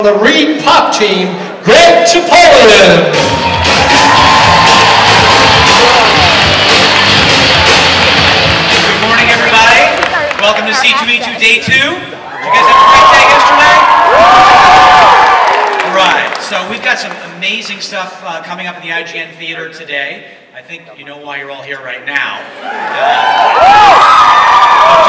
the Reed Pop Team, Greg Chipolitan. Good morning, everybody. Welcome to C2E2 Day 2. Did you guys have a great day yesterday? All right, so we've got some amazing stuff coming up in the IGN Theater today. I think you know why you're all here right now.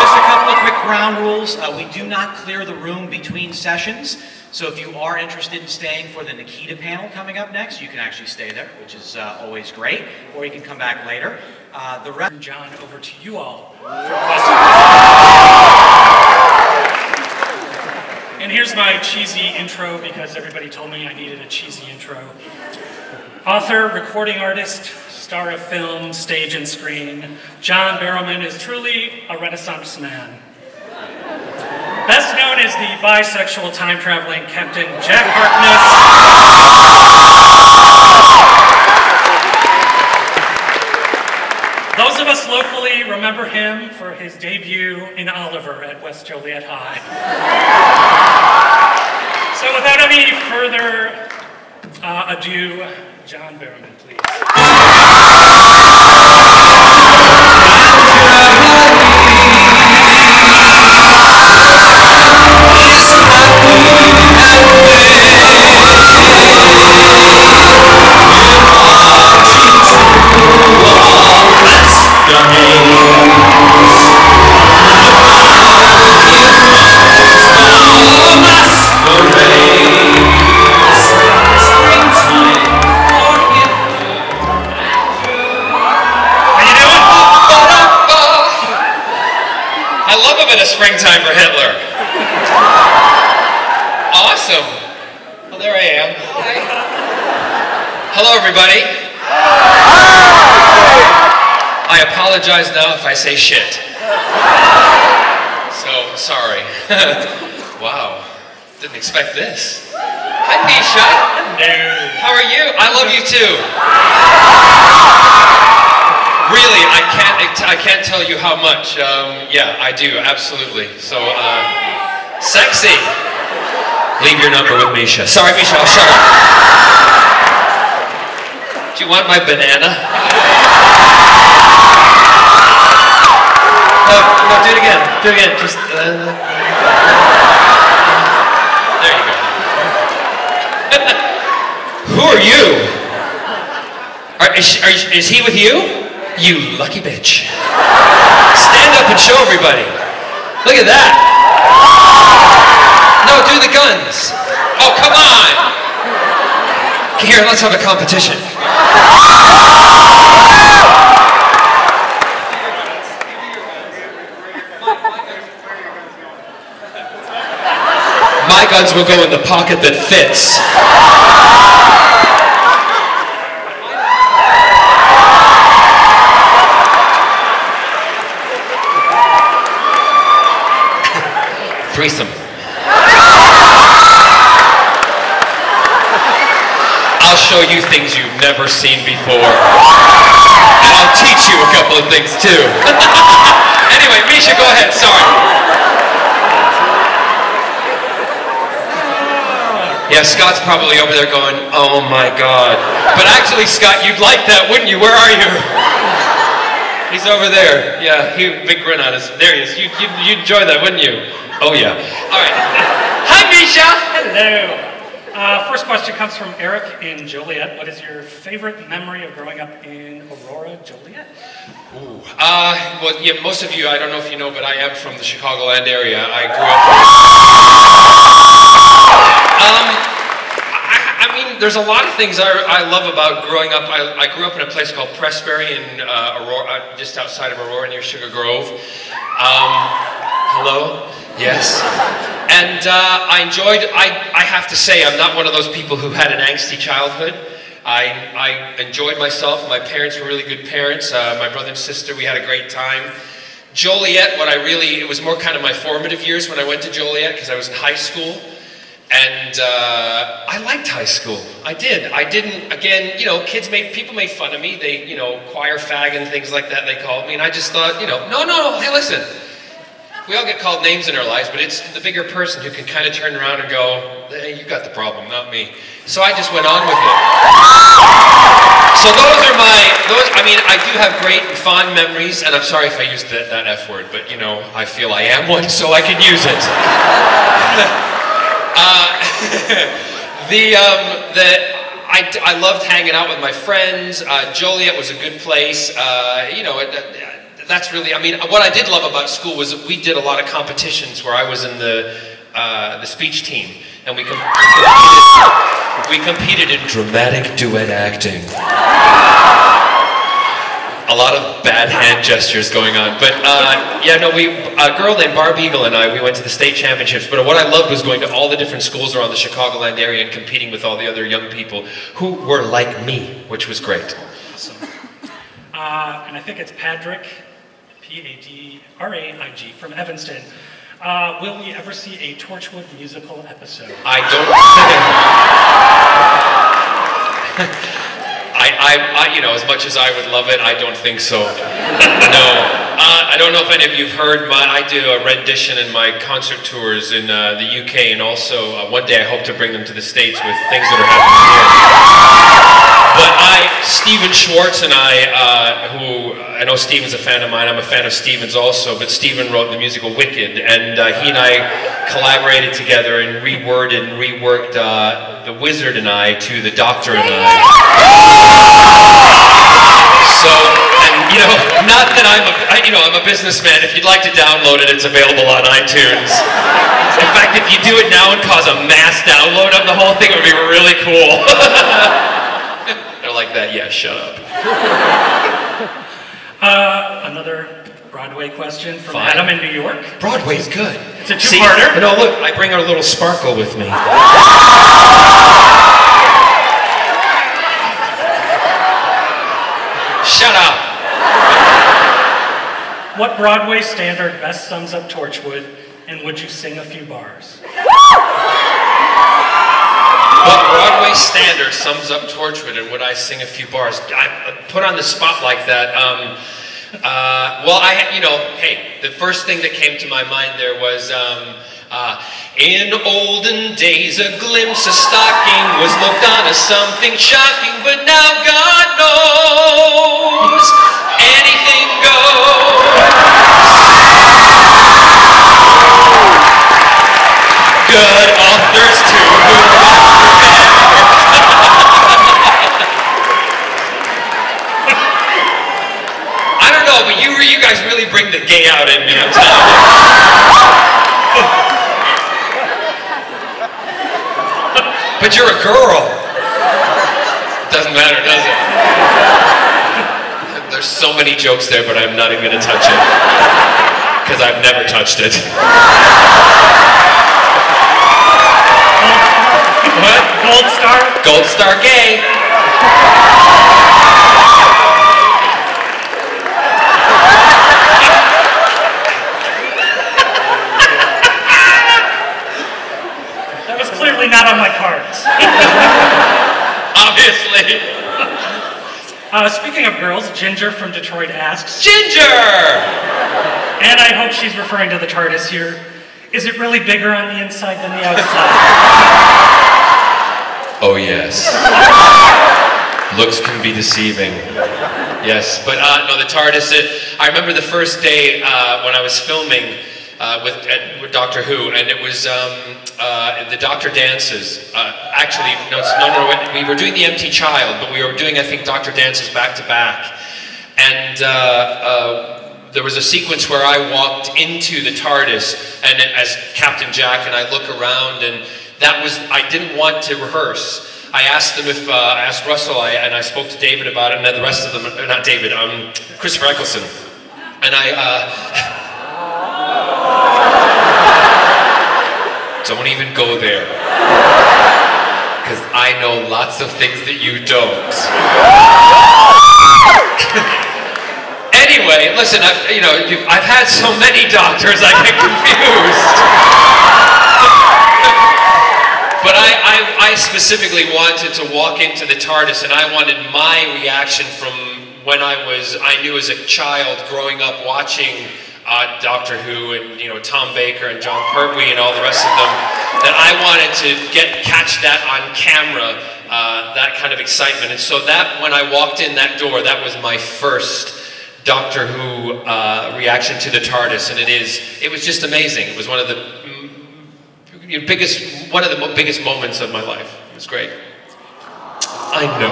Just a couple of quick ground rules. We do not clear the room between sessions. So if you are interested in staying for the Nikita panel coming up next, you can actually stay there, which is always great, or you can come back later. The rest, John, over to you all for questions. And here's my cheesy intro because everybody told me I needed a cheesy intro. Author, recording artist, star of film, stage and screen, Jack Barrowman is truly a Renaissance man. Best known as the bisexual time-traveling Captain Jack Harkness. Those of us locally remember him for his debut in Oliver at West Joliet High. So without any further ado, Jack Barrowman, please. Springtime for Hitler. Awesome. Well, there I am. Hi. Hello, everybody. Hi. I apologize now if I say shit. So, sorry. Wow. Didn't expect this. Hi, Misha. Hello. How are you? I love you too. Really, I can't tell you how much. Yeah, I do, absolutely. So, sexy. Leave your number with Misha. Sorry, Misha, I'll shut up. Do you want my banana? No, do it again. Do it again. Just. There you go. Who are you? Is he with you? You lucky bitch. Stand up and show everybody. Look at that. No, do the guns. Oh, come on. Here, let's have a competition. My guns will go in the pocket that fits. Threesome. I'll show you things you've never seen before. And I'll teach you a couple of things too. Anyway, Misha, go ahead, sorry. Yeah, Scott's probably over there going, oh my God. But actually, Scott, you'd like that, wouldn't you? Where are you? He's over there. Yeah, big grin on his. There he is. You'd enjoy that, wouldn't you? Oh yeah. All right. Hi, Misha. Hello. First question comes from Eric in Joliet. What is your favorite memory of growing up in Aurora, Joliet? Ooh. Well, yeah, most of you, I don't know if you know, but I am from the Chicagoland area. I grew up. I mean, there's a lot of things I love about growing up. I grew up in a place called Pressbury in Aurora, just outside of Aurora, near Sugar Grove. Hello. Yes. And I have to say, I'm not one of those people who had an angsty childhood. I enjoyed myself. My parents were really good parents. My brother and sister, we had a great time. Joliet, it was more kind of my formative years when I went to Joliet because I was in high school. And I liked high school. I did. I didn't, again, people made fun of me. They, choir fag and things like that, they called me. And I just thought, no, hey, listen. we all get called names in our lives, but it's the bigger person who can kind of turn around and go, hey, you got the problem, not me. So I just went on with it. So I mean, I do have great and fond memories, and I'm sorry if I used that F word, but you know, I feel I am one, so I can use it. I loved hanging out with my friends. Joliet was a good place. You know, that's really, I mean, what I did love about school was that we did a lot of competitions where I was in the speech team, and we competed in dramatic duet acting. A lot of bad hand gestures going on, but yeah, no, a girl named Barb Eagle and we went to the state championships, but what I loved was going to all the different schools around the Chicagoland area and competing with all the other young people who were like me, which was great. Awesome. And I think it's Padraig, P-A-D-R-A-I-G, from Evanston. Will we ever see a Torchwood musical episode? I don't you know, as much as I would love it, I don't think so. No. I don't know if any of you have heard, I do a rendition in my concert tours in the UK, and also one day I hope to bring them to the States with things that are happening here. But Stephen Schwartz and who I know Stephen's a fan of mine, I'm a fan of Stephen's also, but Stephen wrote the musical Wicked, and he and I collaborated together and reworded and reworked The Wizard and I to The Doctor and I. So, and you know, not that I'm a businessman. If you'd like to download it, it's available on iTunes. In fact, if you do it now and cause a mass download of the whole thing, it would be really cool. They're like that, yeah, shut up. Another Broadway question from Adam in New York. Broadway's good. It's a two-parter. See, no, look, I bring our little sparkle with me. Shut up! What Broadway standard best sums up Torchwood, and would you sing a few bars? What Broadway standard sums up Torchwood, and would I sing a few bars? I put on the spot like that. Well, you know, hey, the first thing that came to my mind there was, in olden days, a glimpse of stocking was looked on as something shocking, but now God knows anything goes. Good authors too, who I don't know, but you guys really bring the gay out in me, I'm telling you. But you're a girl. Doesn't matter, does it? There's so many jokes there, but I'm not even going to touch it. Because I've never touched it. What? Gold star? Gold star gay. Not on my cards. Obviously. Speaking of girls, Ginger from Detroit asks... Ginger! And I hope she's referring to the TARDIS here. Is it really bigger on the inside than the outside? Oh, yes. Looks can be deceiving. Yes, but no, the TARDIS, I remember the first day when I was filming with Doctor Who, and it was the Doctor dances. Actually, no, we were doing the Empty Child, but we were doing, I think, Doctor dances back to back. And there was a sequence where I walked into the TARDIS, and as Captain Jack, and I look around, and that was, I didn't want to rehearse. I asked them if, I asked Russell, and I spoke to David about it, and then the rest of them, not David, Christopher Eccleston. And don't even go there, because I know lots of things that you don't. Anyway, listen, I've had so many doctors, I get confused. But I specifically wanted to walk into the TARDIS, and I wanted my reaction from when I knew as a child growing up watching Doctor Who and Tom Baker and John Pertwee and all the rest of them, that I wanted to catch that on camera, that kind of excitement. And so that when I walked in that door, that was my first Doctor Who reaction to the TARDIS, and it was just amazing. It was one of the biggest moments of my life. It was great. I know.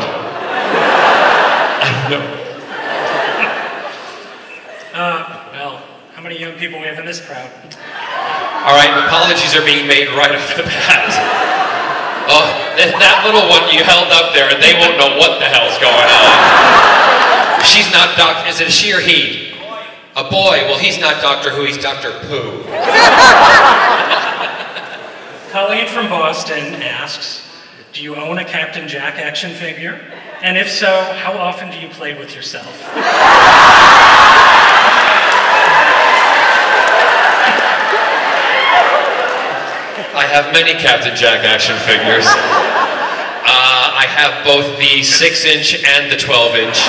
Well, how many young people we have in this crowd? All right, apologies are being made right off the bat. Oh, that little one you held up there, they won't know what the hell's going on. She's not Doctor, is it a she or he? A boy. Well, he's not Doctor Who, he's Dr. Pooh. Colleen from Boston asks, do you own a Captain Jack action figure? And if so, how often do you play with yourself? I have many Captain Jack action figures. I have both the 6-inch and the 12-inch.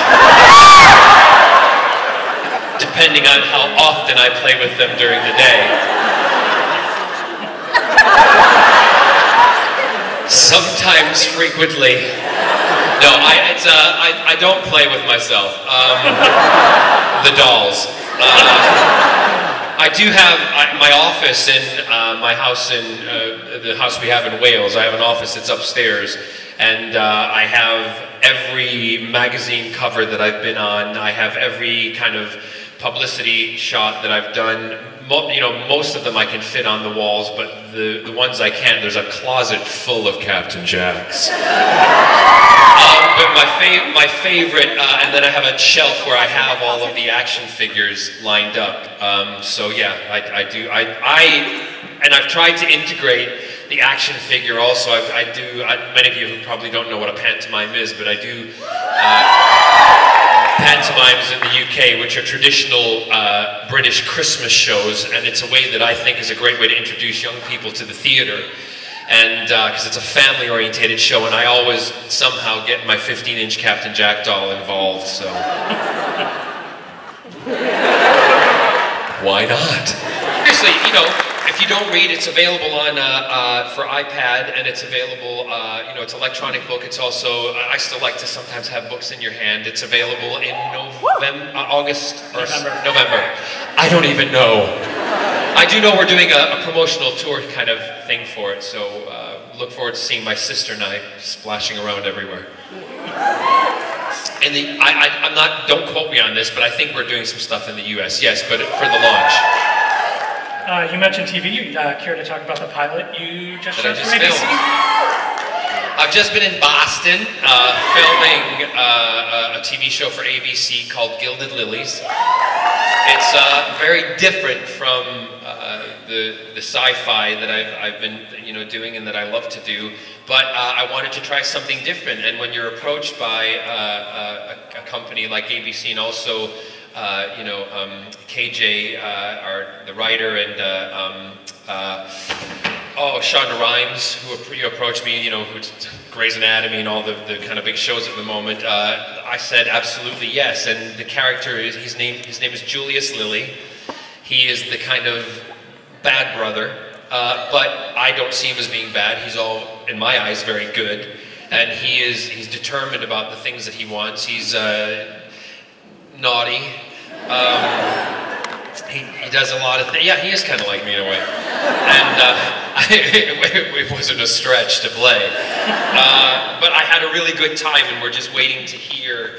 Depending on how often I play with them during the day. Sometimes frequently. No, I don't play with myself. The dolls. I do have my office in my house the house we have in Wales. I have an office that's upstairs, and I have every magazine cover that I've been on. I have every kind of publicity shot that I've done. Most of them I can fit on the walls, but the ones I can't, there's a closet full of Captain Jacks. But my favorite, and then I have a shelf where I have all of the action figures lined up. So yeah, I do. And I've tried to integrate the action figure also. Many of you probably don't know what a pantomime is, but I do pantomimes in the UK, which are traditional British Christmas shows, and it's a way that I think is a great way to introduce young people to the theatre. And because it's a family-orientated show, and I always somehow get my 15-inch Captain Jack doll involved, so... Why not? Seriously, if you don't read, it's available on for iPad, and it's available, it's an electronic book. It's also, I still like to sometimes have books in your hand. It's available in August or November. I don't even know. I do know we're doing a promotional tour kind of thing for it, so look forward to seeing my sister and I splashing around everywhere. And don't quote me on this, but I think we're doing some stuff in the US, yes, but for the launch. You mentioned TV. You care to talk about the pilot you just showed for ABC? I've just been in Boston filming a TV show for ABC called Gilded Lilies. It's very different from the sci-fi that I've been doing and that I love to do, but I wanted to try something different. And when you're approached by a company like ABC, and also KJ, the writer, and Shonda Rhimes, who approached me, who's Grey's Anatomy and all the kind of big shows at the moment. I said absolutely yes, and the character his name is Julius Lilly. He is the kind of bad brother, but I don't see him as being bad. He's all, in my eyes, very good, and he's determined about the things that he wants. He's naughty. He does a lot of things. Yeah, he is kind of like me in a way. And it wasn't a stretch to play. But I had a really good time, and we're just waiting to hear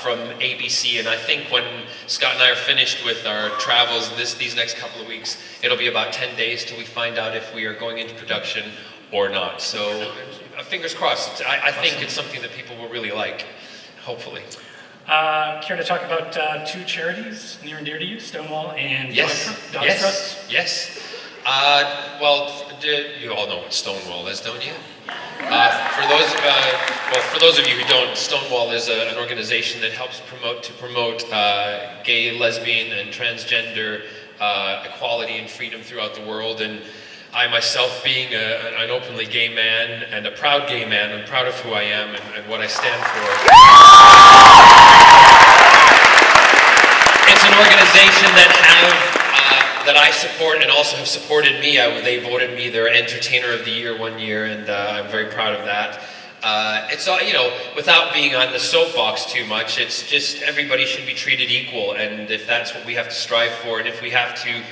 from ABC. And I think when Scott and I are finished with our travels these next couple of weeks, it'll be about 10 days till we find out if we are going into production or not. So fingers crossed. I think it's something that people will really like, hopefully. Care to talk about two charities near and dear to you, Stonewall and Dog's Trust? Yes. Well, you all know what Stonewall is, don't you? For those of you who don't, Stonewall is an organization that helps promote gay, lesbian, and transgender equality and freedom throughout the world. And I myself, being an openly gay man and a proud gay man, I'm proud of who I am and what I stand for. It's an organization that I support and also have supported me. They voted me their Entertainer of the Year one year, and I'm very proud of that. It's all, you know, without being on the soapbox too much, it's just everybody should be treated equal, and if that's what we have to strive for, and if we have to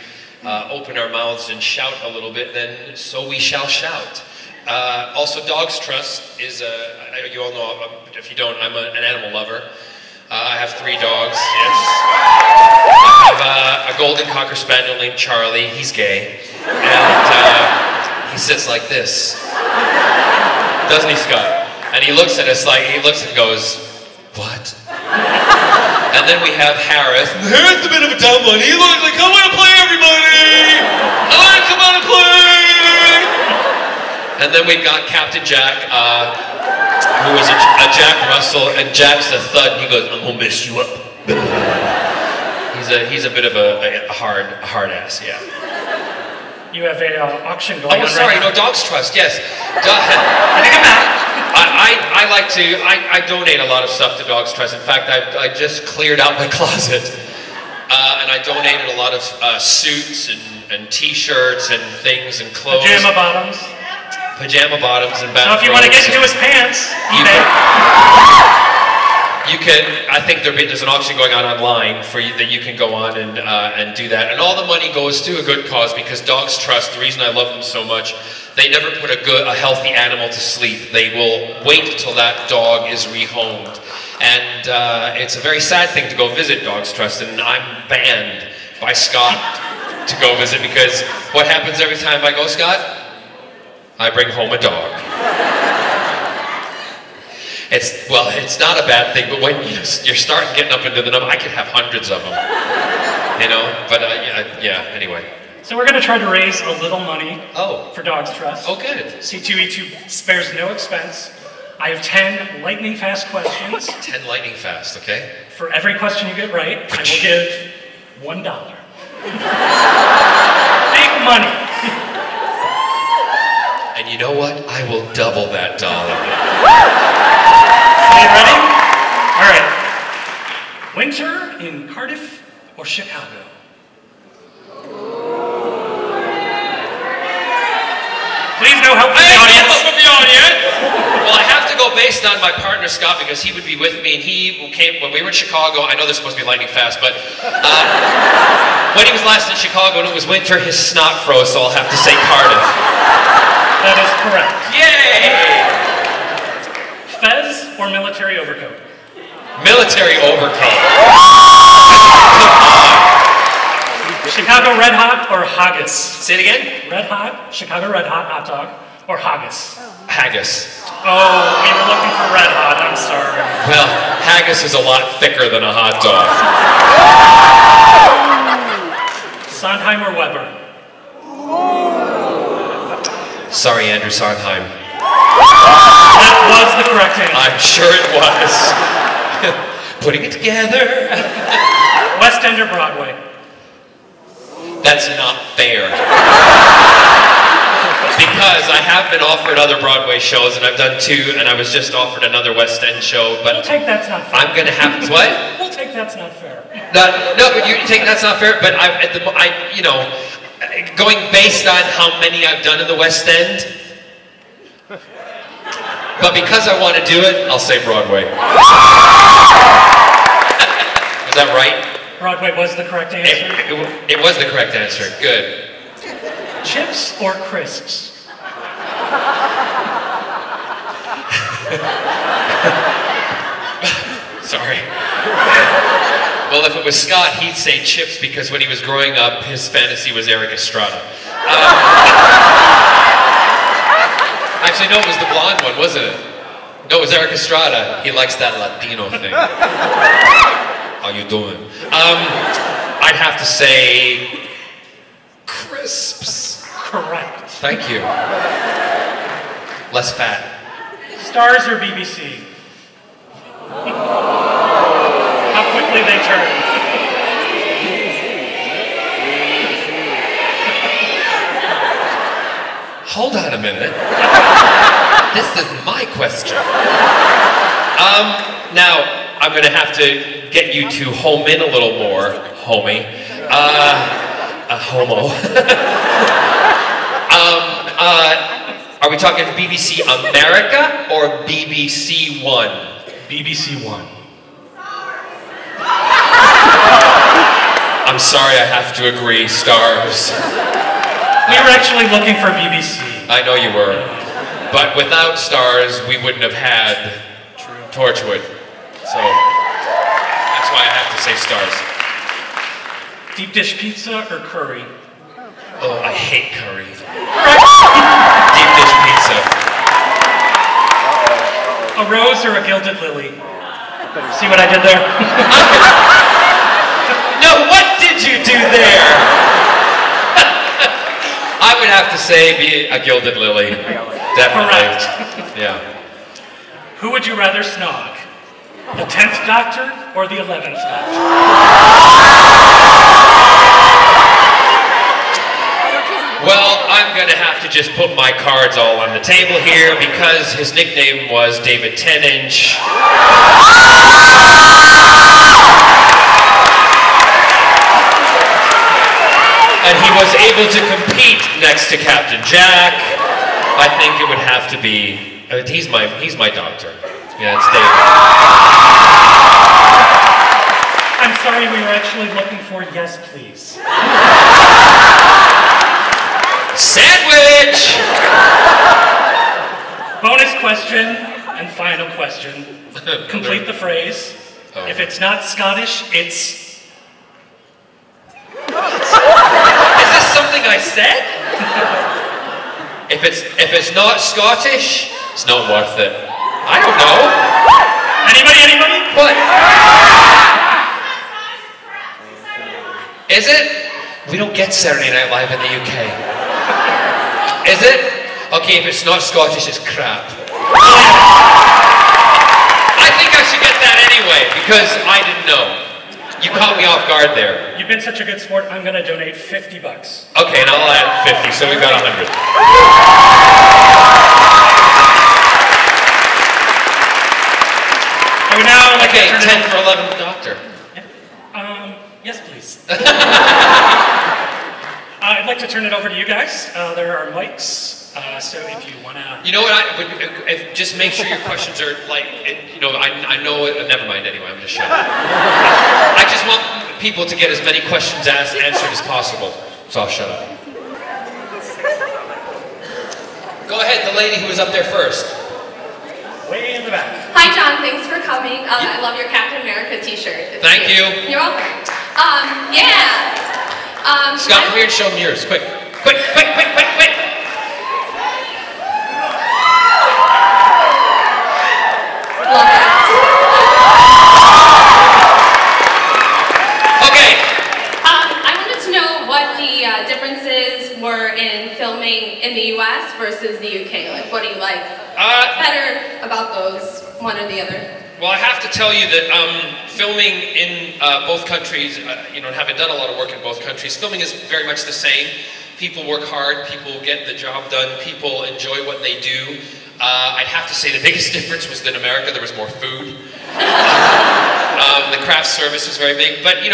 open our mouths and shout a little bit, then so we shall shout. Also, Dogs Trust is you all know, if you don't, I'm an animal lover. I have 3 dogs, yes. I have a golden cocker spaniel named Charlie. He's gay. And he sits like this. Doesn't he, Scott? And he looks at us like, he looks and goes, what? And then we have Harris. Harris a bit of a dumb one. He looks like, come on and play, everybody! Come on and play! And then we've got Captain Jack, who is a Jack Russell, and Jack's a thud, and he goes, I'm gonna mess you up. He's a bit of a hard ass, yeah. You have a auction going on. Oh, sorry, right now. no, Dogs Trust, yes. I think I'm back. I donate a lot of stuff to Dogs Trust. In fact, I just cleared out my closet, and I donated a lot of suits and t-shirts and things and clothes. Pajama bottoms. Pajama bottoms and bathrobes. So if you want to get into his pants, you can. I think there's an auction going on online for you that you can go on and do that, and all the money goes to a good cause, because Dogs Trust. The reason I love them so much, they never put a healthy animal to sleep. They will wait till that dog is rehomed, and it's a very sad thing to go visit Dogs Trust, and I'm banned by Scott to go visit, because what happens every time I go, Scott? I bring home a dog. It's not a bad thing, but when you're starting getting up into the number, I could have hundreds of them, you know. But yeah. Anyway. So we're going to try to raise a little money for Dogs Trust. Oh, good. C2E2 spares no expense. I have 10 lightning fast questions. 10 lightning fast, okay. For every question you get right, I will give $1. Big money. And you know what? I will double that dollar. Are you ready? All right. Winter in Cardiff or Chicago? Please no help from the audience. Help from the audience. Well, I have to go based on my partner Scott, because he would be with me, and he came when we were in Chicago. I know this is supposed to be lightning fast, but when he was last in Chicago and it was winter, his snot froze, so I'll have to say Cardiff. That is correct. Yay! Fez or military overcoat? Military overcoat. Chicago Red Hot or haggis? Say it again? Red Hot, Chicago Red Hot hot dog, or haggis? Haggis. Oh, we were looking for Red Hot, I'm sorry. Well, haggis is a lot thicker than a hot dog. Sondheim or Weber? Sorry, Andrew Sondheim. That was the correct answer. I'm sure it was. Putting it together. West End or Broadway? That's not fair. Because I have been offered other Broadway shows, and I've done 2, and I was just offered another West End show, but We'll take that's not fair. I'm gonna have to, what? We'll take that's not fair. No, but you think that's not fair, but you know, going based on how many I've done in the West End, but because I want to do it, I'll say Broadway. Was that right? Broadway was the correct answer. It was the correct answer. Good. Chips or crisps? Sorry. Well, if it was Scott, he'd say chips, because when he was growing up, his fantasy was Eric Estrada. Actually, no, it was the blonde one, wasn't it? No, it was Eric Estrada. He likes that Latino thing. How you doing? I'd have to say crisps. Correct. Thank you. Less fat. Stars or BBC? How quickly they turn. Hold on a minute. This is my question. Now, I'm going to have to get you to home in a little more. homie. A homo. Are we talking BBC America or BBC One? BBC One. I'm sorry, I have to agree, stars. We were actually looking for BBC. I know you were. But without stars, we wouldn't have had Torchwood. So, that's why I have to say stars. Deep dish pizza or curry? Oh, I hate curry. Deep dish pizza. A rose or a gilded lily? See what I did there? No, what did you do there? I would have to say be a gilded lily. Definitely. Correct. Yeah. Who would you rather snog? The 10th Doctor or the 11th Doctor? Well, I'm going to have to just put my cards all on the table here because his nickname was David 10-inch. And he was able to compete next to Captain Jack. I think it would have to be, he's my doctor. Yeah, it's David. I'm sorry, we were actually looking for yes, please. Sandwich! Bonus question and final question. Complete the phrase. Oh. If it's not Scottish, it's... Is this something I said? If it's not Scottish, it's not worth it. I don't know. Anybody? What? Is it? We don't get Saturday Night Live in the UK. Is it? Okay, if it's not Scottish, it's crap. I think I should get that anyway, because I didn't know. You caught me off guard there. You've been such a good sport, I'm gonna donate $50. Okay, and I'll add 50, so we've got 100. I would now like Okay, to 10 for 11th Doctor. Yes, please. I'd like to turn it over to you guys. There are mics, so if you wanna... You know what, just make sure your questions are like, I know it, never mind anyway, I'm just shut up. I just want people to get as many questions answered as possible, so I'll shut up. Go ahead, the lady who was up there first. Way in the back. Hi John, thanks for coming. I love your Captain America t-shirt. Thank you. You're welcome. Yeah. Scott, come here and show them yours, quick. Quick. Love that. Okay. I wanted to know what the differences were in filming in the US versus the UK. Like, what do you like better about those, one or the other? Well, I have to tell you that filming in both countries, having done a lot of work in both countries, filming is very much the same. People work hard, people get the job done, people enjoy what they do. I'd have to say the biggest difference was that in America there was more food. The craft service was very big, but I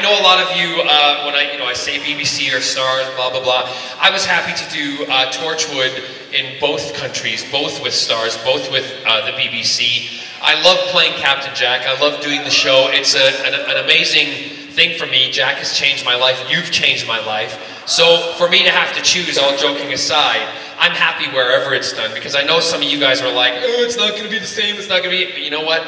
know a lot of you, when I say BBC or Stars, blah, blah, blah, I was happy to do Torchwood in both countries, both with Stars, both with the BBC. I love playing Captain Jack. I love doing the show. It's an amazing thing for me. Jack has changed my life. You've changed my life. So for me to have to choose, all joking aside, I'm happy wherever it's done, because I know some of you guys were like, oh, it's not going to be the same, it's not going to be, but you know what?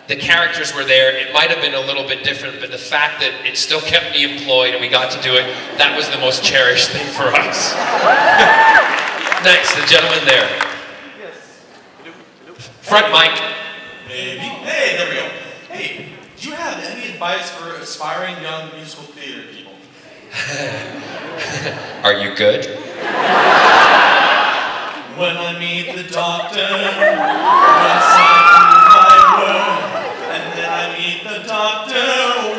The characters were there. It might have been a little bit different, but the fact that it still kept me employed and we got to do it, that was the most cherished thing for us. Next, the gentleman there. Front mic. Maybe. Hey, there we go. Hey, do you have any advice for aspiring young musical theater people? Are you good? When I meet the doctor, yes, I do my word. And then I meet the doctor,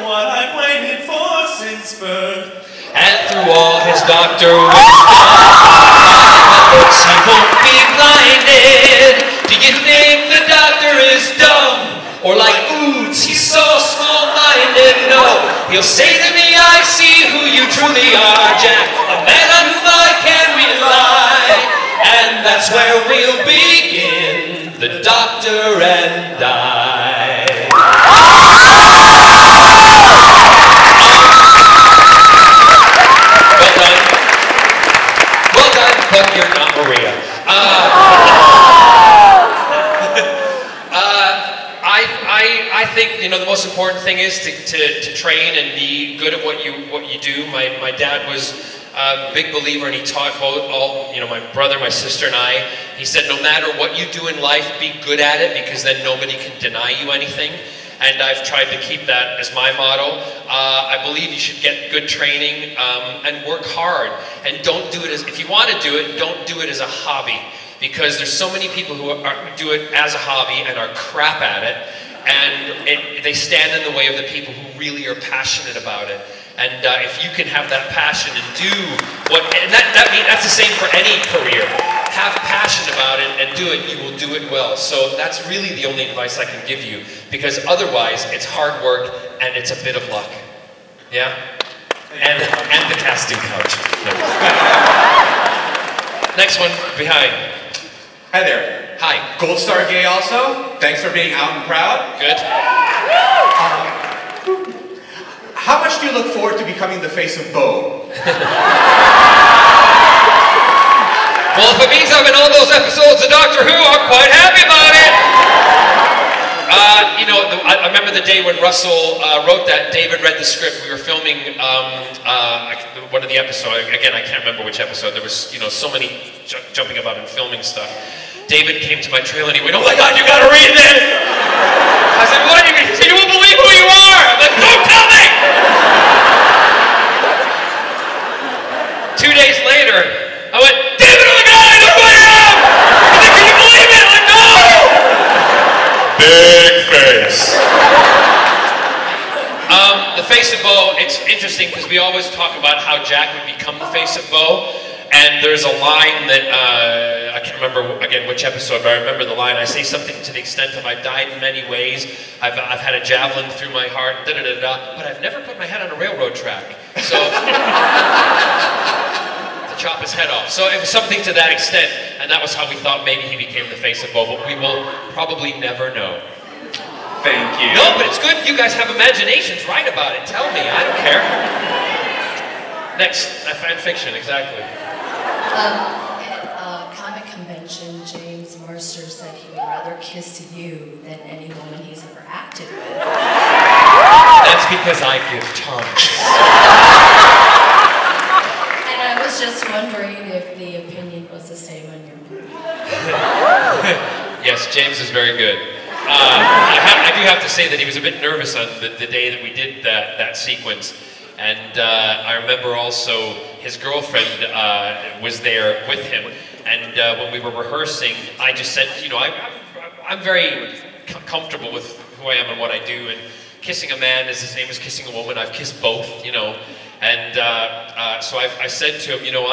what I've waited for since birth. And through all his doctor wisdom, he won't be blinded. Do you think the doctor is dumb? Or like, ooh, he's so small-minded? No, he'll say to me, you truly are, Jack, a man on whom I can rely. And that's where we'll begin, the doctor and I. Well done, but you're not Maria. I think, you know, the most important thing is to train and be good at what you do. My dad was a big believer, and he taught all, you know, my brother, my sister, and I. He said, no matter what you do in life, be good at it, because then nobody can deny you anything. And I've tried to keep that as my motto. I believe you should get good training and work hard. And don't do it as, if you want to do it, don't do it as a hobby. Because there's so many people who do it as a hobby and are crap at it. And they stand in the way of the people who really are passionate about it. And if you can have that passion and do what, and that's the same for any career. Have passion about it and do it, you will do it well. So that's really the only advice I can give you, because otherwise it's hard work and it's a bit of luck. Yeah? And the casting couch. Next one, behind. Hi there. Hi. Gold Star Gay also. Thanks for being out and proud. Good. How much do you look forward to becoming the face of Bo? Well, if it means I'm in all those episodes of Doctor Who, I'm quite happy about it. You know, I remember the day when Russell wrote that. David read the script. We were filming one of the episodes. Again, I can't remember which episode. There was, you know, so many jumping about and filming stuff. David came to my trailer and he went, "Oh my God, you got to read this!" I said, "What do you mean?" He said, "You won't believe who you are." I'm like, "Don't tell me!" 2 days later, I went, "David, oh my God, I know who I am!" He's like, "Can you believe it?" I'm like, "No!" Big face. The face of Bo, it's interesting because we always talk about how Jack would become the face of Bo. And there's a line that, I can't remember again which episode, but I remember the line. I say something to the extent of, "I've died in many ways, I've had a javelin through my heart, da-da-da-da, but I've never put my head on a railroad track." So, to chop his head off. So it was something to that extent, and that was how we thought maybe he became the face of Bo, but we will probably never know. Thank you. No, but it's good you guys have imaginations. Write about it, tell me, I don't care. Next, fan fiction, exactly. At a comic convention, James Marster said he would rather kiss you than any woman he's ever acted with. That's because I give tongues. And I was just wondering if the opinion was the same on your part. Yes, James is very good. I do have to say that he was a bit nervous on the day that we did that sequence. And I remember also his girlfriend was there with him. And when we were rehearsing, I just said, you know, I'm very comfortable with who I am and what I do. And kissing a man is the same as kissing a woman. I've kissed both, you know. And so I said to him, you know,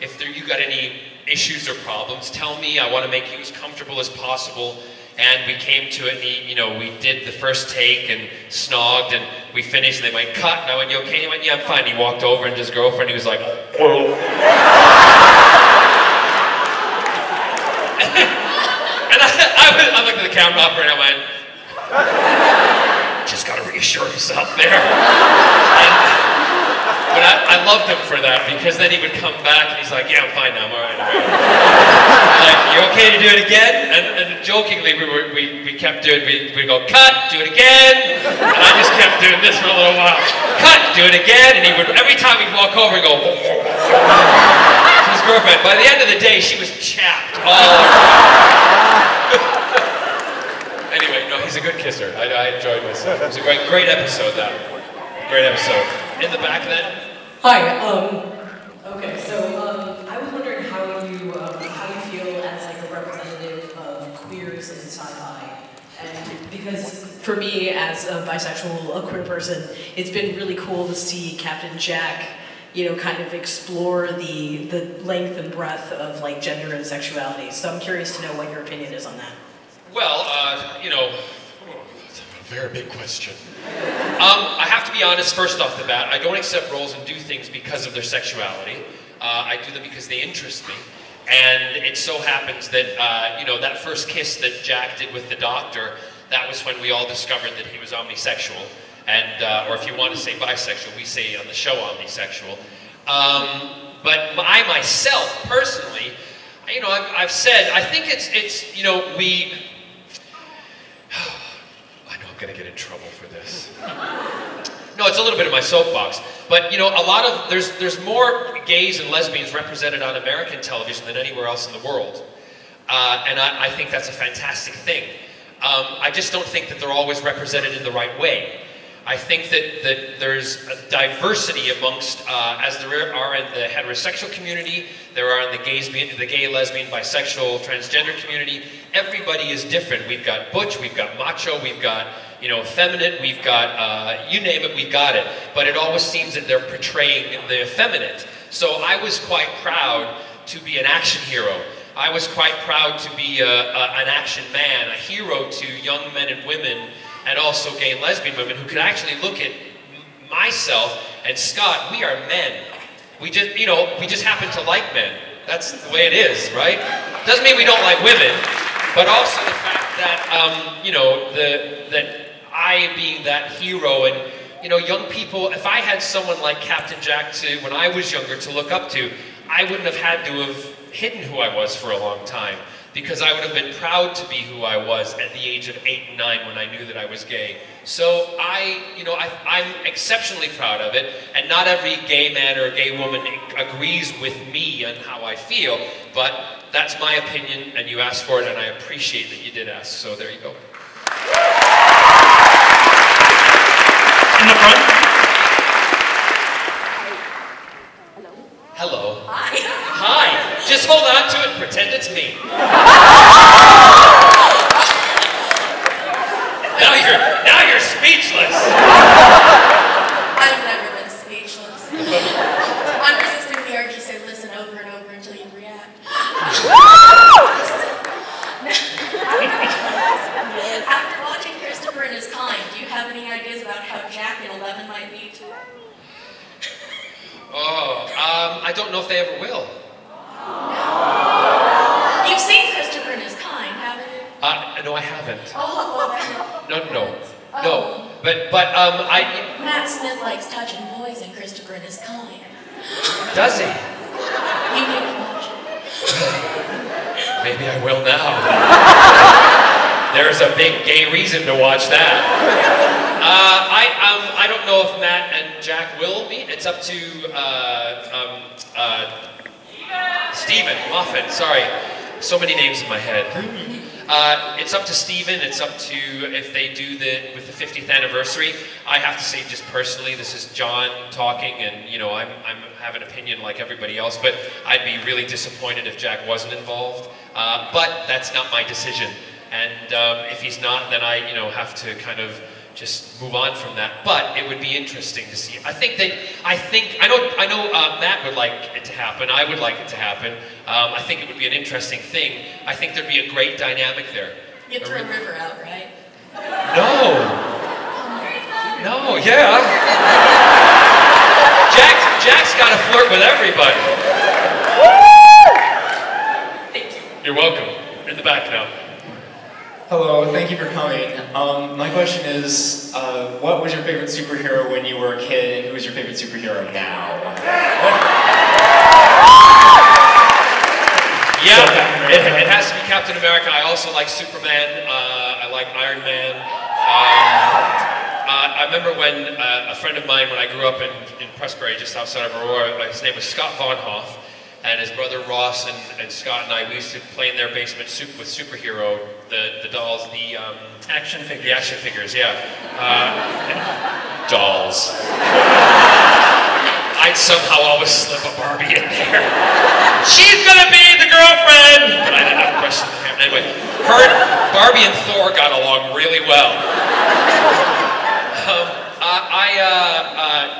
if you got any issues or problems, tell me. I want to make you as comfortable as possible. And we came to it, and you know, we did the first take and snogged, and we finished, and they went, "Cut." And I went, "You okay?" He went, "Yeah, I'm fine." He walked over, and his girlfriend, he was like, "Whoa." And I looked at the camera operator, and I went, just got to reassure himself there. But I loved him for that, because then he would come back and he's like, "Yeah, I'm fine now, I'm all right. Like, "You okay to do it again?" And jokingly, we kept doing, we'd go, "Cut, do it again." And I just kept doing this for a little while. "Cut, do it again." And he would, every time he'd walk over, he'd go, to his girlfriend. By the end of the day, she was chapped all over. Anyway, no, he's a good kisser. I enjoyed myself. It was a great episode, that one. Great episode. In the back then. Hi. Okay. So I was wondering how you feel as like a representative of queers in sci-fi, and because for me as a bisexual, a queer person, it's been really cool to see Captain Jack, you know, kind of explore the length and breadth of like gender and sexuality. So I'm curious to know what your opinion is on that. Well, you know, very big question. I have to be honest, first off the bat, I don't accept roles and do things because of their sexuality. I do them because they interest me. And it so happens that, you know, that first kiss that Jack did with the doctor, that was when we all discovered that he was omnisexual. And, or if you want to say bisexual, we say on the show omnisexual. But I myself, personally, you know, I've said, I think it's you know, I know I'm going to get in trouble for this. No, it's a little bit of my soapbox. But, you know, a lot of, there's more gays and lesbians represented on American television than anywhere else in the world. And I think that's a fantastic thing. I just don't think that they're always represented in the right way. I think that there's a diversity amongst, as there are in the heterosexual community, there are in the gay, lesbian, bisexual, transgender community. Everybody is different. We've got butch, we've got macho, we've got, you know, effeminate, we've got, you name it, we've got it. But it always seems that they're portraying the effeminate. So I was quite proud to be an action hero. I was quite proud to be an action man, a hero to young men and women, and also gay and lesbian women who could actually look at myself and Scott. We are men. We just, you know, we just happen to like men. That's the way it is, right? Doesn't mean we don't like women, but also the fact that, you know, that I being that hero, and, you know, young people, if I had someone like Captain Jack to, when I was younger, to look up to, I wouldn't have had to have hidden who I was for a long time, because I would have been proud to be who I was at the age of 8 and 9 when I knew that I was gay. So you know, I'm exceptionally proud of it, and not every gay man or gay woman agrees with me on how I feel, but that's my opinion, and you asked for it, and I appreciate that you did ask, so there you go. In the front. Hello. Hi. Hi. Just hold on to it and pretend it's me. Now you're speechless. I've never been speechless. Unresisting the urge to say listen over and over until you react. After watching Christopher and His Kind, do you have any ideas about how Jack and 11 might meet? Oh, I don't know if they ever will. You've seen Christopher and His Kind, haven't you? No, I haven't. Oh, well, No. But I... Matt Smith likes touching boys in Christopher and His Kind. Does he? You need to watch it. Maybe I will now. There's a big gay reason to watch that. I don't know if Matt and Jack will meet. It's up to Stephen Moffat. Sorry, so many names in my head. It's up to Stephen. It's up to if they do with the 50th anniversary. I have to say, just personally, this is John talking, and you know, I have an opinion like everybody else, but I'd be really disappointed if Jack wasn't involved. But that's not my decision. And if he's not, then I, you know, have to kind of just move on from that. But it would be interesting to see. I know Matt would like it to happen. I would like it to happen. I think it would be an interesting thing. I think there'd be a great dynamic there. You threw River out, right? No, yeah. Jack's got to flirt with everybody. Thank you. You're welcome. You're in the back now. Hello, thank you for coming. My question is, what was your favorite superhero when you were a kid, and who is your favorite superhero now? Yeah, it has to be Captain America. I also like Superman. I like Iron Man. I remember when a friend of mine, when I grew up in Pressbury, just outside of Aurora, his name was Scott Von Hoff, and his brother Ross and Scott and I, we used to play in their basement with Superhero, the dolls, the action figures. The action figures, yeah. Dolls. I'd somehow always slip a Barbie in there. She's gonna be the girlfriend! But I didn't have a question for him. Anyway, Barbie and Thor got along really well.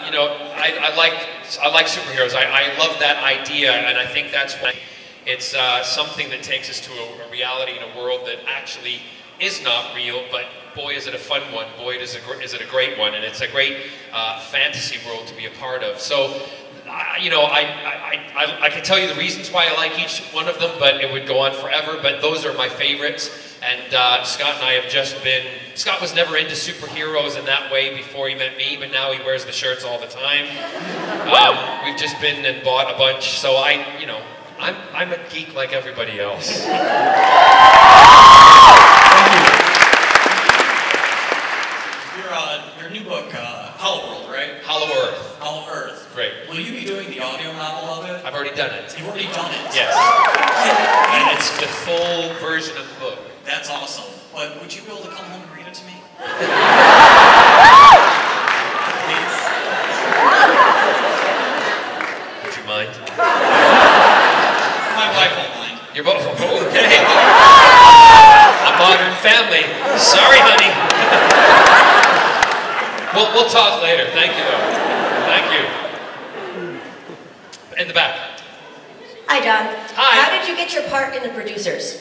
You know, I like superheroes. I love that idea, and I think that's why it's something that takes us to a reality in a world that actually is not real, but boy is it a fun one, boy is it a great one, and it's a great fantasy world to be a part of. So, you know, I can tell you the reasons why I like each one of them, but it would go on forever, but those are my favorites. And Scott and I have just been, Scott was never into superheroes in that way before he met me, but now he wears the shirts all the time. We've just been and bought a bunch, so you know, I'm a geek like everybody else. Your new book, Hollow World, right? Hollow Earth. Hollow Earth. Great. Will you be doing the audio novel of it? I've already done it. You've already done it? Yes. And it's the full version of the book. That's awesome. But would you be able to come home and read it to me? Please? Would you mind? My wife won't mind. You're both okay. A modern family. Sorry, honey. We'll talk later. Thank you, though. Thank you. In the back. Hi, John. Hi. How did you get your part in The Producers?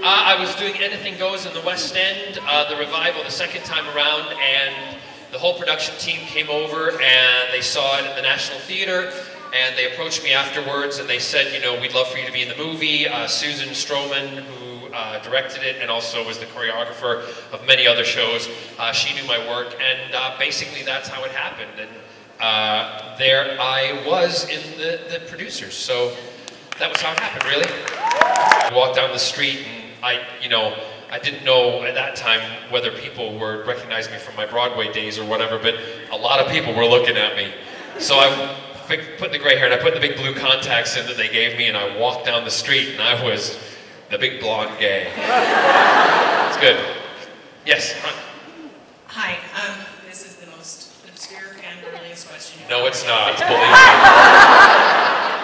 I was doing Anything Goes in the West End, the revival the second time around, and the whole production team came over and they saw it at the National Theatre, and they approached me afterwards and they said, you know, we'd love for you to be in the movie. Susan Stroman, who directed it and also was the choreographer of many other shows, she knew my work, and basically that's how it happened. And there I was in the Producers, so that was how it happened, really. I walked down the street and I didn't know at that time whether people were recognizing me from my Broadway days or whatever, but a lot of people were looking at me. So I put the gray hair and I put the big blue contacts in that they gave me, and I walked down the street and I was the big blonde gay. It's good. Yes, Hi, this is the most obscure and earliest question. No, it's not, believe me.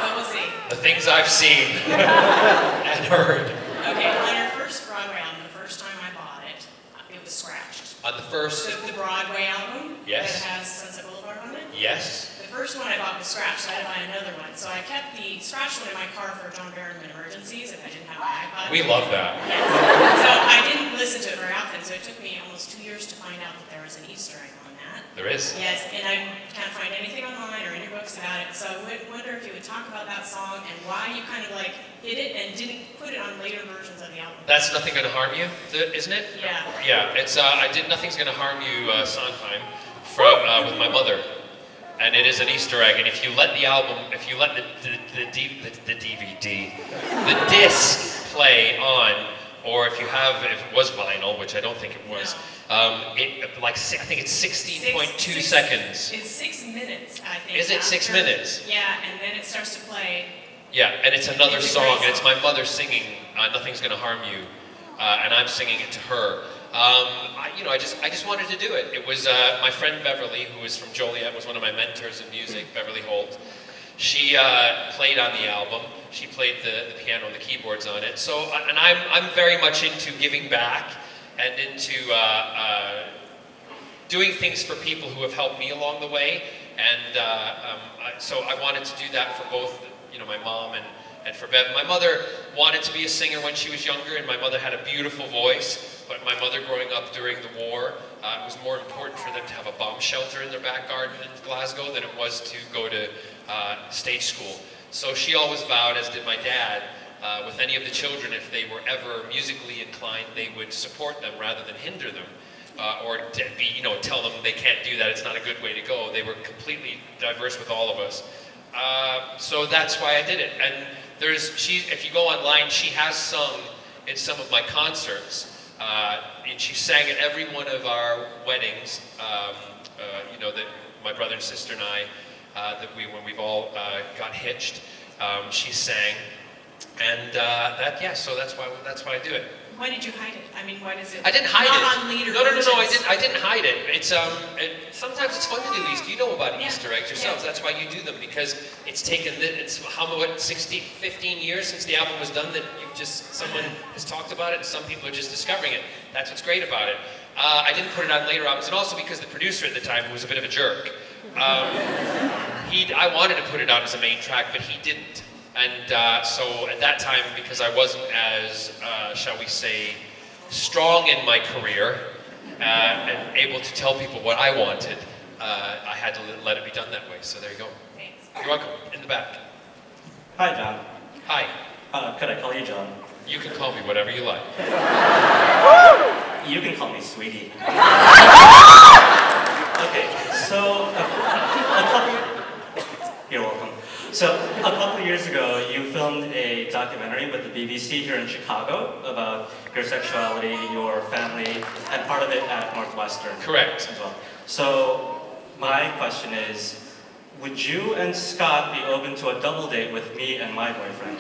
Well, we'll see. The things I've seen and heard. Okay, on your first Broadway album, the first time I bought it, it was scratched. On the first? The Broadway album? Yes. That has Sunset Boulevard on it? Yes. The first one I bought was scratched, so I had to buy another one. So I kept the scratched one in my car for John Barrowman emergencies if I didn't have my iPod. We love that. Yes. So I didn't listen to it very often, so it took me almost 2 years to find out that there was an Easter egg on that. There is? Yes, and I can't find anything online or in your books about it, so I would wonder if you would talk about that song and why you kind of like hid it and didn't put it on later versions of the album. That's Nothing Gonna Harm You, isn't it? Yeah. Yeah, it's, I did Nothing's Gonna Harm You Sondheim with my mother. And it is an Easter egg, and if you let the album, if you let the DVD, the disc play on, or if it was vinyl, which I don't think it was, I think it's 16.2 seconds. It's 6 minutes, I think. Is it 6 minutes? Yeah, and then it starts to play. Yeah, and it's another song, and it's my mother singing Nothing's Gonna Harm You, and I'm singing it to her. I just wanted to do it. It was my friend Beverly, who is from Joliet, was one of my mentors in music, Beverly Holt. She played on the album. She played the piano and the keyboards on it. So, and I'm very much into giving back and into doing things for people who have helped me along the way. And so I wanted to do that for both, my mom and for Bev. My mother wanted to be a singer when she was younger, and my mother had a beautiful voice. But my mother growing up during the war, it was more important for them to have a bomb shelter in their back garden in Glasgow than it was to go to stage school. So she always vowed, as did my dad, with any of the children, if they were ever musically inclined, they would support them rather than hinder them. Or to be, tell them they can't do that, it's not a good way to go. They were completely diverse with all of us. So that's why I did it. And if you go online, she has sung in some of my concerts. And she sang at every one of our weddings, that my brother and sister and I, when we've all got hitched, she sang. And so that's why I do it. Why did you hide it? I mean, why does it? I didn't hide not it. On later No. versions? I didn't hide it. It's sometimes it's fun to do Easter. You know about Easter eggs yourselves. That's why you do them, because it's taken 15 years since the album was done that someone has talked about it, and some people are just discovering it. That's what's great about it. I didn't put it on later albums, and also because the producer at the time, who was a bit of a jerk, I wanted to put it on as a main track, but he didn't. And so at that time, because I wasn't as, shall we say, strong in my career, and able to tell people what I wanted, I had to let it be done that way. So there you go. Thanks. You're welcome. In the back. Hi, John. Hi. Could I call you John? You can call me whatever you like. You can call me Sweetie. Okay, so you're welcome. So a couple of years ago, you filmed a documentary with the BBC here in Chicago about your sexuality, your family, and part of it at Northwestern. Correct. As well. So my question is, would you and Scott be open to a double date with me and my boyfriend?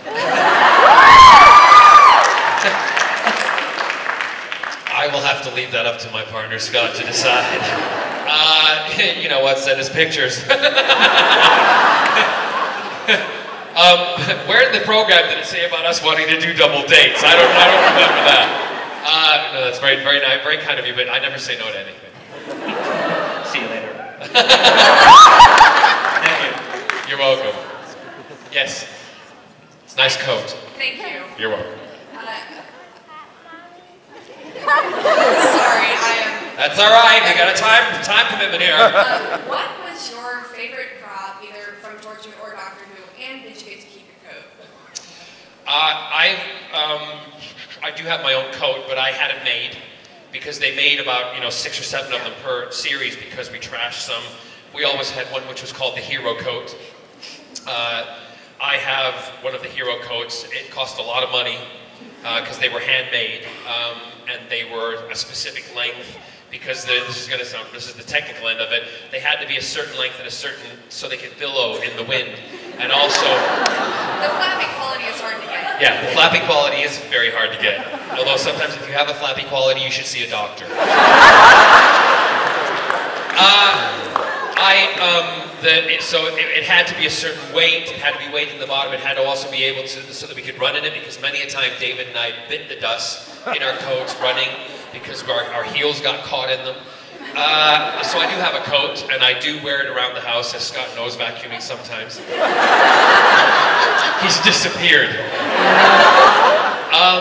I will have to leave that up to my partner, Scott, to decide. You know what, send us pictures. Where in the program did it say about us wanting to do double dates? I don't remember that. No, that's very, very nice, very kind of you, but I never say no to anything. See you later. Thank you. You're welcome. Yes. It's a nice coat. Thank you. You're welcome. Sorry, I am. That's all right. We got a time commitment here. What was your favorite prop, either from Torchwood or Doctor Who, and did you get to keep your coat? I do have my own coat, but I had it made because they made about 6 or 7 of them per series because we trashed some. We always had one which was called the hero coat. I have one of the hero coats. It cost a lot of money because they were handmade and they were a specific length. Because this is the technical end of it, they had to be a certain length and so they could billow in the wind. And also... The flapping quality is hard to get. Yeah, the flapping quality is very hard to get. Although sometimes if you have a flappy quality, you should see a doctor. It had to be a certain weight, it had to be weight in the bottom, it had to also be able to, so that we could run in it, because many a time David and I bit the dust in our coats running, because our heels got caught in them. So I do have a coat, and I do wear it around the house, as Scott knows, vacuuming sometimes. He's disappeared.